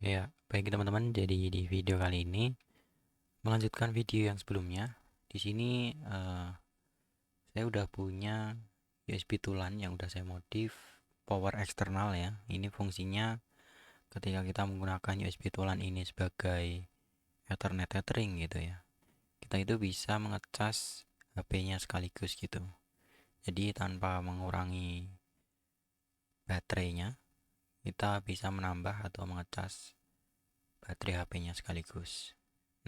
Ya, baik teman-teman. Jadi di video kali ini melanjutkan video yang sebelumnya. Di sini saya udah punya USB Tulan yang udah saya modif power eksternal ya. Ini fungsinya ketika kita menggunakan USB Tulan ini sebagai Ethernet tethering gitu ya. Kita itu bisa mengecas HP-nya sekaligus gitu. Jadi tanpa mengurangi baterainya, kita bisa menambah atau mengecas baterai HP-nya sekaligus.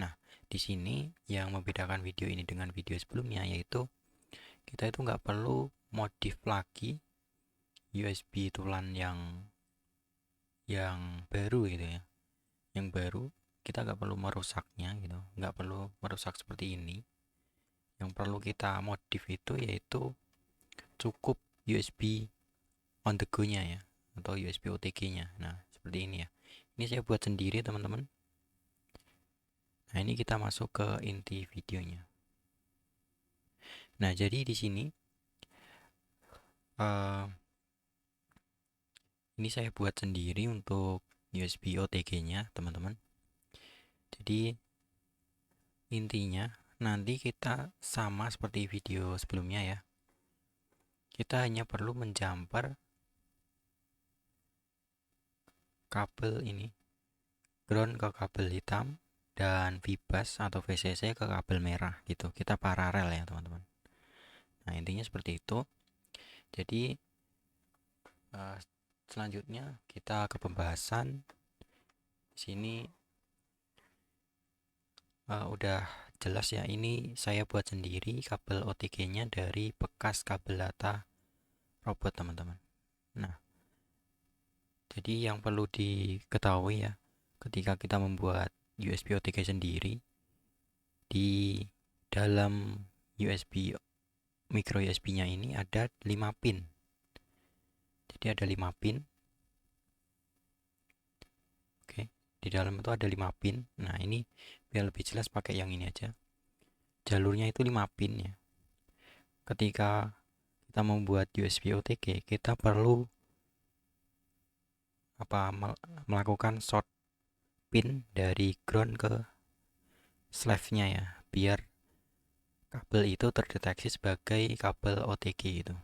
Nah, di sini yang membedakan video ini dengan video sebelumnya yaitu kita itu nggak perlu modif lagi USB tulan yang baru gitu ya. Yang baru kita nggak perlu merusaknya gitu, nggak perlu merusak seperti ini. Yang perlu kita modif itu yaitu cukup USB on the go-nya ya, atau USB OTG-nya. Nah, seperti ini ya. Ini saya buat sendiri teman-teman. Nah, ini kita masuk ke inti videonya. Nah, jadi di sini eh, ini saya buat sendiri untuk USB OTG-nya, teman-teman. Jadi intinya nanti kita sama seperti video sebelumnya ya. Kita hanya perlu menjumper kabel ini, ground ke kabel hitam dan VBus atau VCC ke kabel merah gitu. Kita paralel ya, teman-teman. Nah, intinya seperti itu. Jadi eh, selanjutnya kita ke pembahasan. Di sini udah jelas ya, ini saya buat sendiri kabel OTG-nya dari bekas kabel data robot teman-teman. Nah, jadi yang perlu diketahui ya, ketika kita membuat USB OTG sendiri, di dalam USB micro USB-nya ini ada 5 pin. Jadi ada 5 pin. Oke, di dalam itu ada 5 pin. Nah, ini biar lebih jelas pakai yang ini aja. Jalurnya itu 5 pin ya. Ketika kita membuat USB OTG, kita perlu melakukan short pin dari ground ke slave-nya ya, biar kabel itu terdeteksi sebagai kabel OTG itu.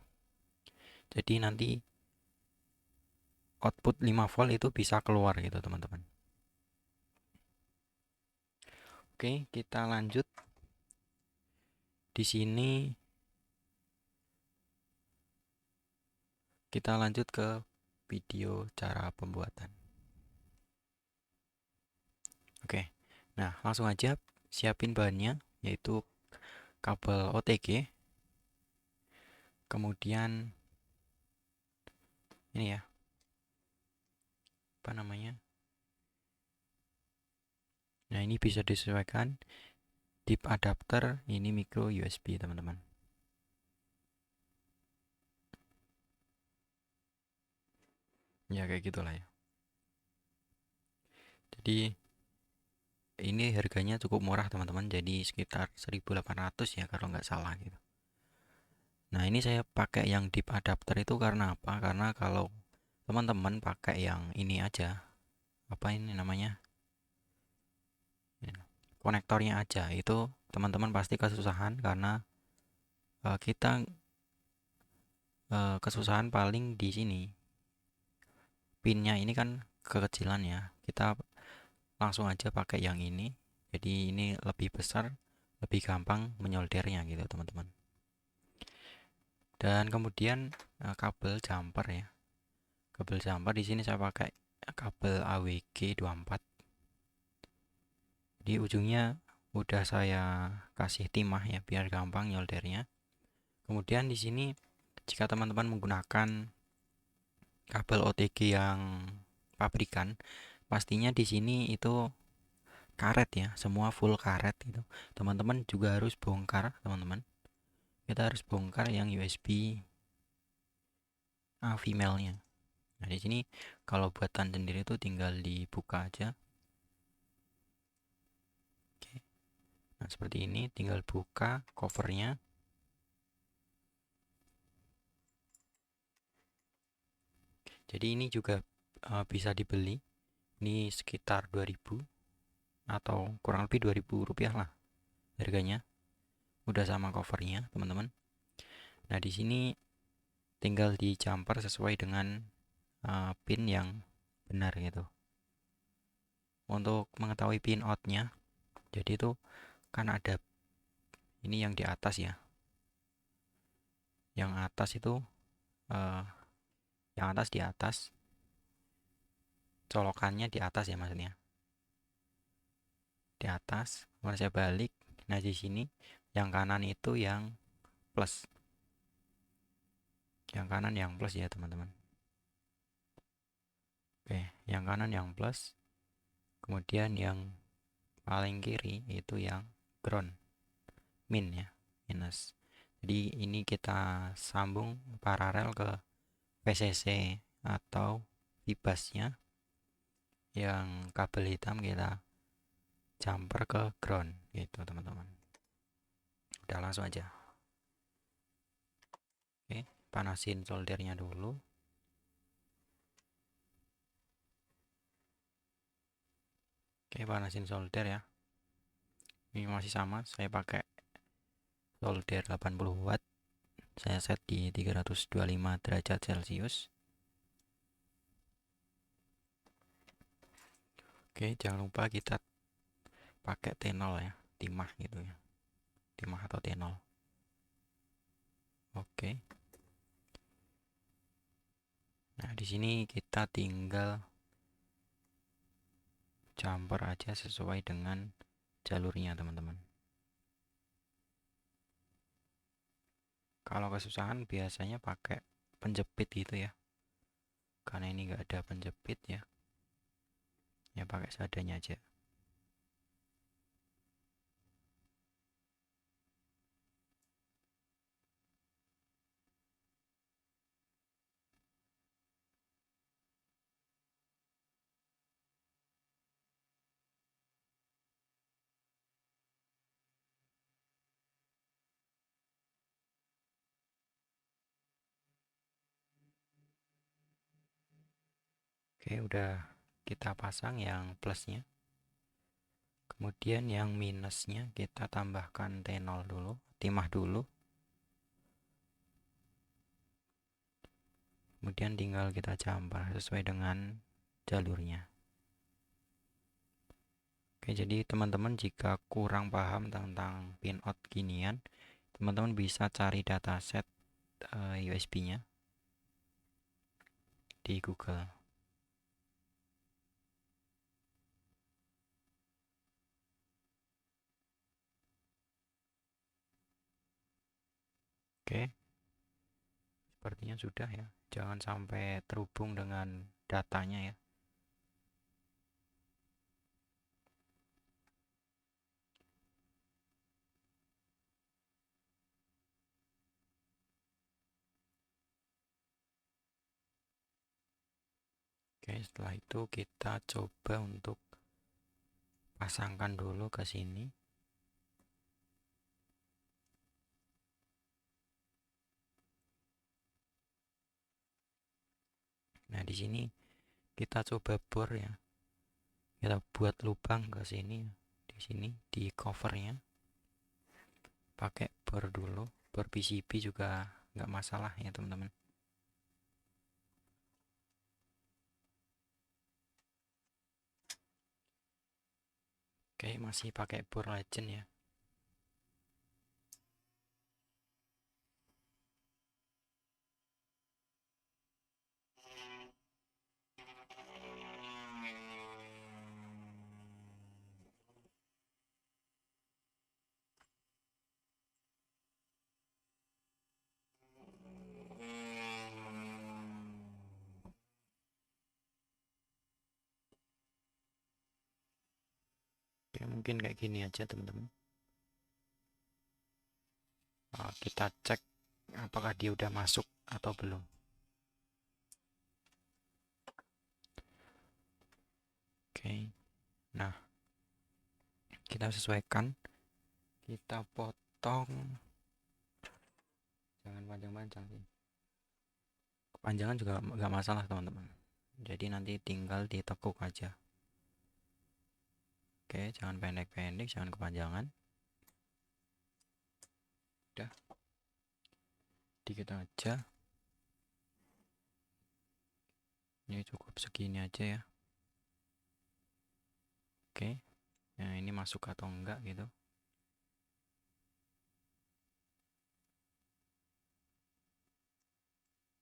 Jadi nanti output 5 volt itu bisa keluar gitu teman-teman. Oke, kita lanjut. Di sini kita lanjut ke video cara pembuatan. Oke, nah langsung aja siapin bahannya, yaitu kabel OTG, kemudian ini ya, apa namanya. Nah, ini bisa disesuaikan tip adapter, ini micro USB teman-teman. Ya kayak gitulah ya. Jadi ini harganya cukup murah teman-teman, jadi sekitar 1.800 ya kalau nggak salah gitu. Nah, ini saya pakai yang deep adapter itu karena apa? Karena kalau teman-teman pakai yang ini aja, apa ini namanya, konektornya aja, itu teman-teman pasti kesusahan karena kita kesusahan paling di sini. Pinnya ini kan kekecilan ya, kita langsung aja pakai yang ini. Jadi ini lebih besar, lebih gampang menyoldernya gitu teman-teman. Dan kemudian kabel jumper ya. Kabel jumper di sini saya pakai kabel AWG24. Di ujungnya udah saya kasih timah ya biar gampang nyoldernya. Kemudian di sini jika teman-teman menggunakan kabel OTG yang pabrikan, pastinya di sini itu karet ya, semua full karet itu. Teman-teman juga harus bongkar, teman-teman. Kita harus bongkar yang USB female-nya. Nah, di sini kalau buatan sendiri itu tinggal dibuka aja. Oke. Nah, seperti ini tinggal buka covernya. Jadi ini juga bisa dibeli Ini sekitar 2000 atau kurang lebih 2000 rupiah lah harganya. Udah sama covernya, teman-teman. Nah, di sini tinggal dijumper sesuai dengan pin yang benar gitu. Untuk mengetahui pin outnya, jadi itu kan ada ini yang di atas ya. Yang atas itu eh, yang atas di atas, colokannya di atas ya maksudnya. Di atas, kemudian saya balik. Nah, di sini yang kanan itu yang plus. Yang kanan yang plus ya, teman-teman. Oke, yang kanan yang plus. Kemudian yang paling kiri itu yang ground, min ya, minus. Jadi ini kita sambung paralel ke VCC atau fibasnya, yang kabel hitam kita jumper ke ground gitu, teman-teman. Udah, langsung aja. Oke, panasin soldernya dulu. Oke, panasin solder ya. Ini masih sama, saya pakai solder 80 watt. Saya set di 325 derajat Celcius. Oke, jangan lupa kita pakai T0 ya, timah gitu ya. Timah atau T0. Oke. Nah, di sini kita tinggal jumper aja sesuai dengan jalurnya, teman-teman. Kalau kesusahan biasanya pakai penjepit gitu ya. Karena ini nggak ada penjepit ya. Ya pakai seadanya aja. Oke, udah kita pasang yang plusnya. Kemudian yang minusnya kita tambahkan T0 dulu, timah dulu. Kemudian tinggal kita jumper sesuai dengan jalurnya. Oke, jadi teman-teman jika kurang paham tentang pinout ginian, teman-teman bisa cari dataset USB-nya di Google. Oke, sepertinya sudah ya. Jangan sampai terhubung dengan datanya ya. Oke, setelah itu kita coba untuk pasangkan dulu ke sini. Nah, di sini kita coba bor ya. Kita buat lubang ke sini, di sini di covernya. Pakai bor dulu, bor PCB juga nggak masalah ya, teman-teman. Oke, masih pakai bor legend ya. Oke, mungkin kayak gini aja, teman-teman. Kita cek apakah dia udah masuk atau belum. Oke, nah kita sesuaikan, kita potong, jangan panjang-panjang sih, kepanjangan juga nggak masalah, teman-teman. Jadi nanti tinggal ditekuk aja. Oke, jangan pendek-pendek, jangan kepanjangan. Udah, dikit aja. Ini cukup segini aja ya. Oke, nah ini masuk atau enggak gitu.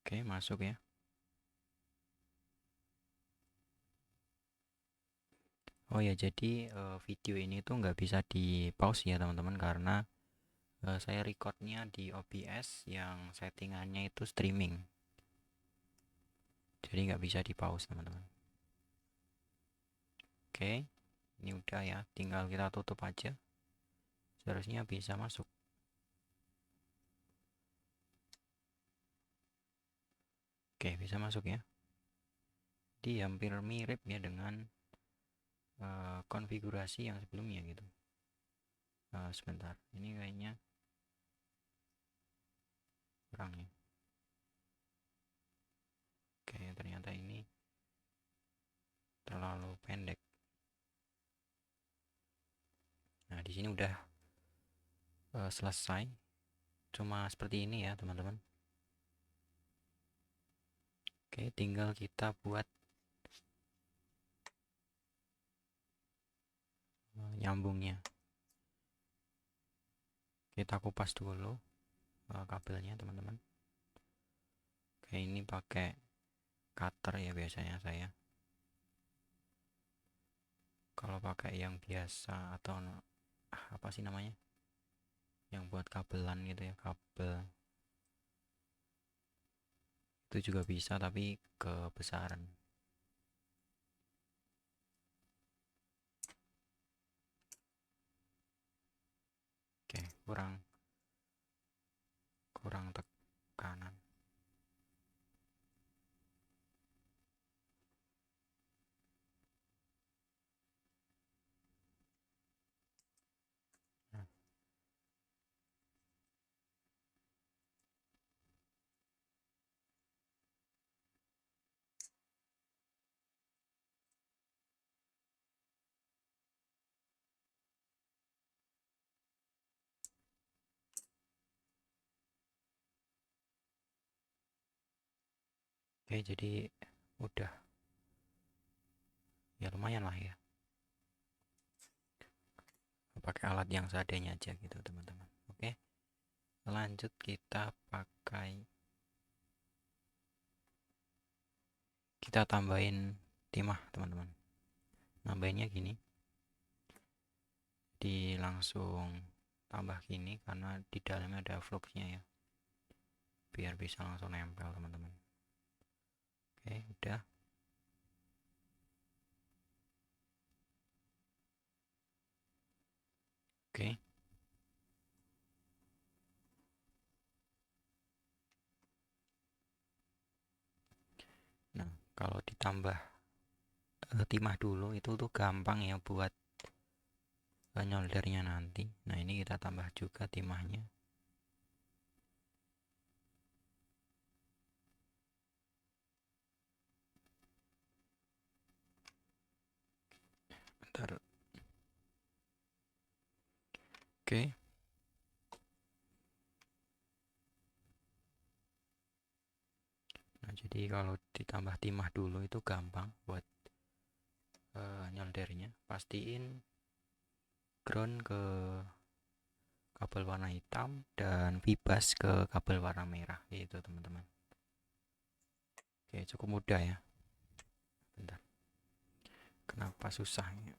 Oke, masuk ya. Oh ya, jadi video ini tuh nggak bisa di pause ya teman-teman, karena saya recordnya di OBS yang settingannya itu streaming. Jadi nggak bisa di pause teman-teman. Oke, ini udah ya, tinggal kita tutup aja. Seharusnya bisa masuk. Oke, bisa masuk ya. Jadi hampir mirip ya dengan konfigurasi yang sebelumnya gitu. Sebentar, ini kayaknya kurang ya. Oke, ternyata ini terlalu pendek. Nah, di sini udah selesai. Cuma seperti ini ya, teman-teman. Oke, tinggal kita buat nyambungnya. Kita kupas dulu kabelnya, teman-teman. Oke, ini pakai cutter ya biasanya saya. Kalau pakai yang biasa atau apa sih namanya? Yang buat kabelan gitu ya, kabel. Itu juga bisa tapi kebesaran. Oke, kurang kurang tekanan. Nah, oke, jadi udah ya lumayan lah ya. Pakai alat yang seadanya aja gitu, teman-teman. Oke, lanjut kita tambahin timah, teman-teman. Nambahinnya gini, di langsung tambah gini karena di dalamnya ada fluxnya ya, biar bisa langsung nempel, teman-teman. Oke, udah. Oke, nah kalau ditambah timah dulu itu tuh gampang ya buat nyoldernya nanti. Nah, ini kita tambah juga timahnya. Bentar. Oke. Nah, jadi kalau ditambah timah dulu itu gampang buat nyoldernya. Pastiin ground ke kabel warna hitam dan vibas ke kabel warna merah gitu, teman-teman. Oke, cukup mudah ya. Bentar. Kenapa susahnya?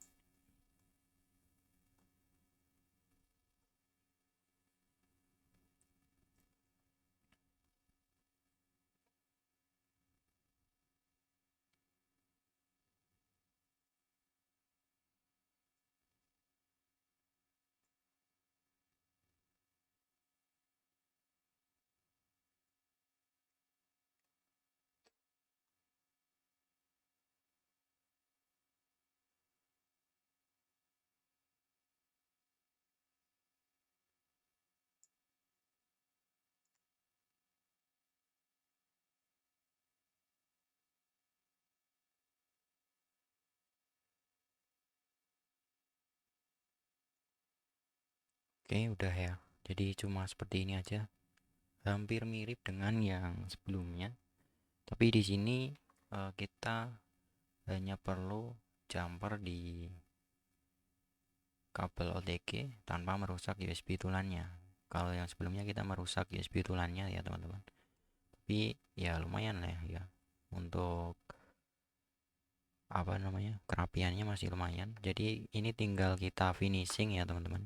Oke, udah ya. Jadi cuma seperti ini aja. Hampir mirip dengan yang sebelumnya. Tapi di sini kita hanya perlu jumper di kabel OTG tanpa merusak USB tulannya. Kalau yang sebelumnya kita merusak USB tulannya ya teman-teman. Tapi ya lumayan lah ya. Untuk apa namanya, kerapiannya masih lumayan. Jadi ini tinggal kita finishing ya teman-teman.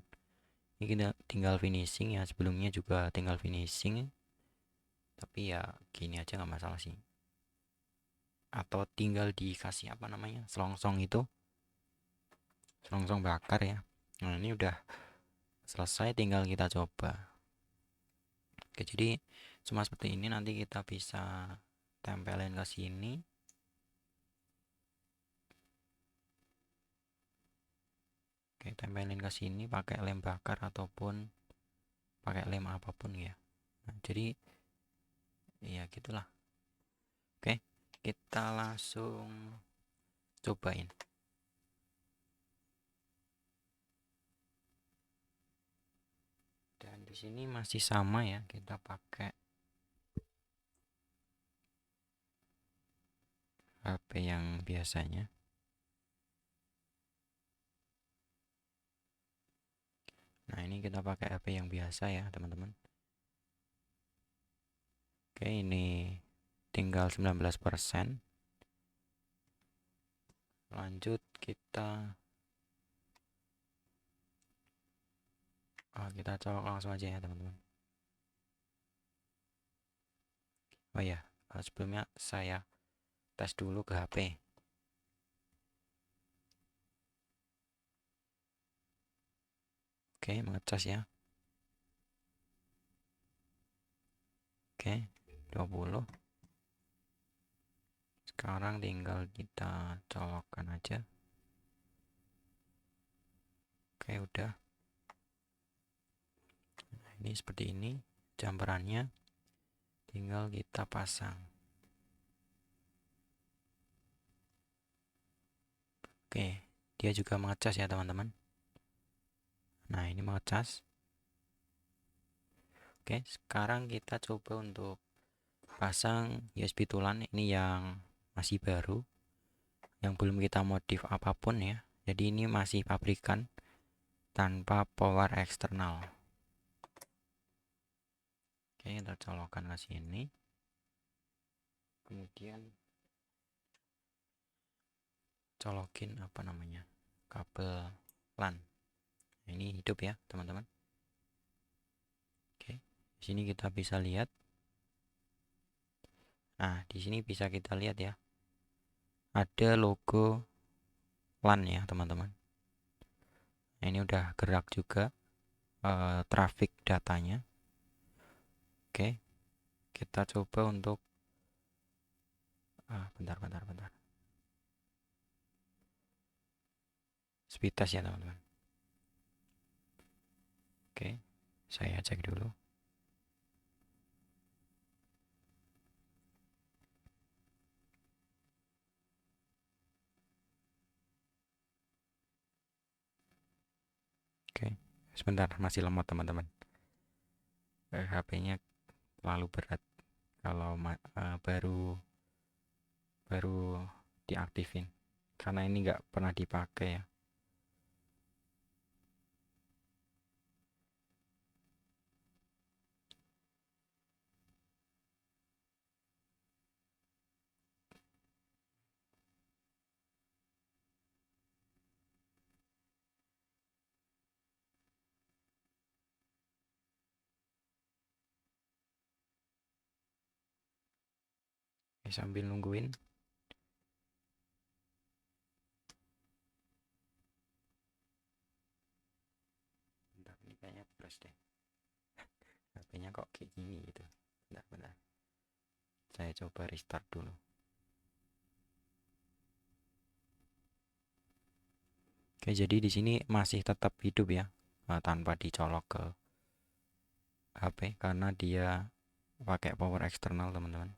Ini kita tinggal finishing ya, sebelumnya juga tinggal finishing. Tapi ya gini aja nggak masalah sih. Atau tinggal dikasih apa namanya, selongsong itu, selongsong bakar ya. Nah ini udah selesai, tinggal kita coba. Oke, jadi cuma seperti ini, nanti kita bisa tempelin ke sini. Oke, tempelin ke sini pakai lem bakar ataupun pakai lem apapun ya. Nah, jadi ya gitulah. Oke, kita langsung cobain. Dan di sini masih sama ya, kita pakai HP yang biasanya. Nah, ini kita pakai HP yang biasa ya, teman-teman. Oke, ini tinggal 19%. Lanjut kita colok langsung aja ya, teman-teman. Oh ya, sebelumnya saya tes dulu ke HP. Oke, mengecas ya. Oke, 20. Sekarang tinggal kita colokkan aja. Oke, udah. Nah, ini seperti ini jumperannya. Tinggal kita pasang. Oke, dia juga mengecas ya, teman-teman. Nah, ini mengecas. Oke, sekarang kita coba untuk pasang USB tulan ini yang masih baru, yang belum kita modif apapun ya. Jadi ini masih pabrikan tanpa power eksternal. Oke, kita colokkan ke sini. Kemudian colokin apa namanya, kabel LAN. Nah, ini hidup ya, teman-teman. Oke, di sini kita bisa lihat. Nah, di sini bisa kita lihat ya, ada logo LAN ya, teman-teman. Nah, ini udah gerak juga traffic datanya. Oke, kita coba untuk bentar. Speed test ya, teman-teman. Oke, saya cek dulu. Oke, sebentar, masih lemot teman-teman. HP-nya terlalu berat kalau baru diaktifin, karena ini nggak pernah dipakai ya. Oke, sambil nungguin. Bentar, ini kayaknya plus deh. HP-nya kok kayak gini gitu. Bentar. Saya coba restart dulu. Oke, jadi di sini masih tetap hidup ya, tanpa dicolok ke HP karena dia pakai power eksternal, teman-teman.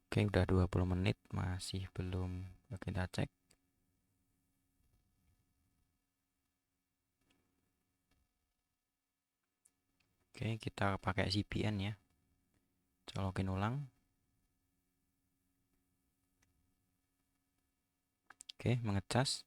Oke, Oke, udah 20 menit masih belum kita cek. Oke, kita pakai CBN ya. Colokin ulang. Oke, mengecas.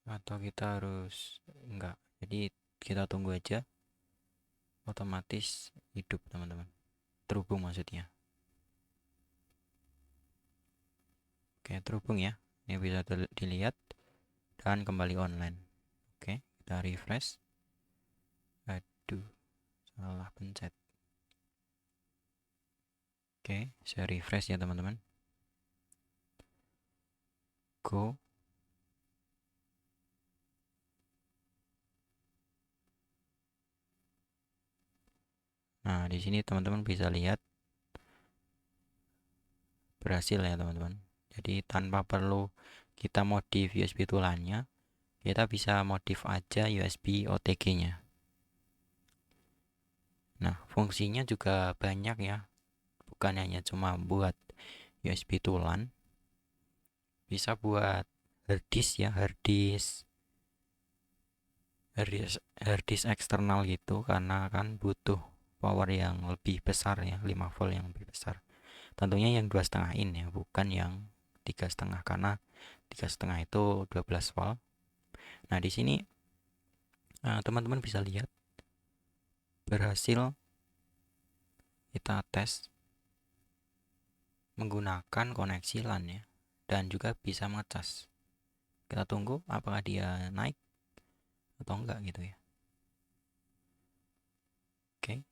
Atau kita harus enggak. Jadi kita tunggu aja. Otomatis hidup, teman-teman. Terhubung maksudnya. Oke, terhubung ya. Ini bisa dilihat dan kembali online. Oke, kita refresh. Aduh, salah pencet. Oke, saya refresh ya, teman-teman. Go. Nah, di sini teman-teman bisa lihat berhasil ya, teman-teman. Jadi tanpa perlu kita modif USB tulannya, kita bisa modif aja USB OTG-nya. Nah, fungsinya juga banyak ya. Bukan hanya cuma buat USB tulan, bisa buat harddisk ya, harddisk eksternal gitu, karena kan butuh power yang lebih besar ya, 5 volt yang lebih besar. Tentunya yang 2,5 in ya, bukan yang 3,5, karena 3,5 itu 12 volt. Nah, di sini teman-teman bisa lihat berhasil kita tes menggunakan koneksi LAN ya, dan juga bisa mengecas. Kita tunggu apakah dia naik atau enggak gitu ya. Oke,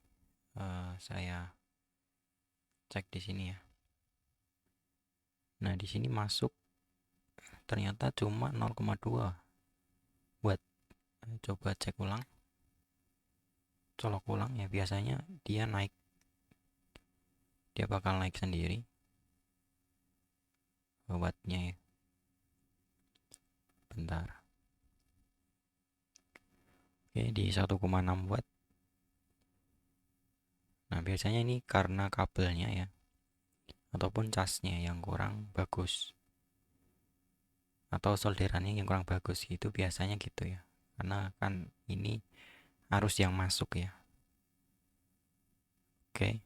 saya cek di sini ya. Nah, di sini masuk ternyata cuma 0,2 watt. Coba cek ulang, colok ulang ya, biasanya dia naik, dia bakal naik sendiri wattnya ya. Bentar. Oke, di 1,6 watt. Nah, biasanya ini karena kabelnya ya, ataupun casnya yang kurang bagus, atau solderannya yang kurang bagus gitu, biasanya gitu ya, karena kan ini arus yang masuk ya. Oke,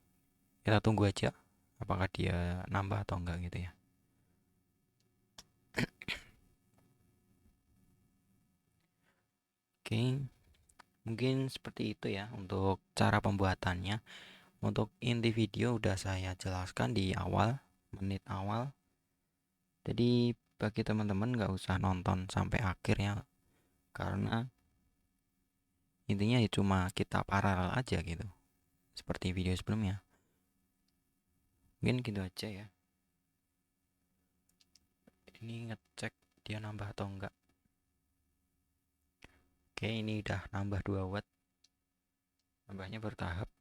kita tunggu aja apakah dia nambah atau enggak gitu ya. Oke, mungkin seperti itu ya untuk cara pembuatannya. Untuk inti video udah saya jelaskan di awal, menit awal. Jadi bagi teman-teman nggak usah nonton sampai akhir ya, karena intinya ya cuma kita paralel aja gitu, seperti video sebelumnya. Mungkin gitu aja ya. Ini ngecek dia nambah atau enggak. Oke, ini udah nambah 2 watt. Nambahnya bertahap.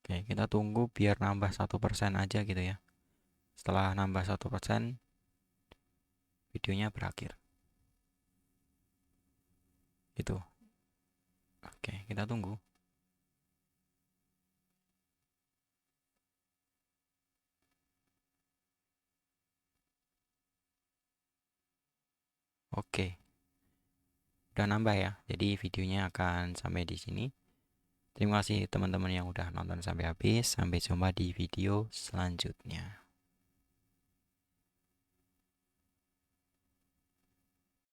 Oke, kita tunggu biar nambah 1% aja gitu ya. Setelah nambah 1%, videonya berakhir. Gitu. Oke, kita tunggu. Oke. Udah nambah ya. Jadi videonya akan sampai di sini. Terima kasih teman-teman yang udah nonton sampai habis. Sampai jumpa di video selanjutnya.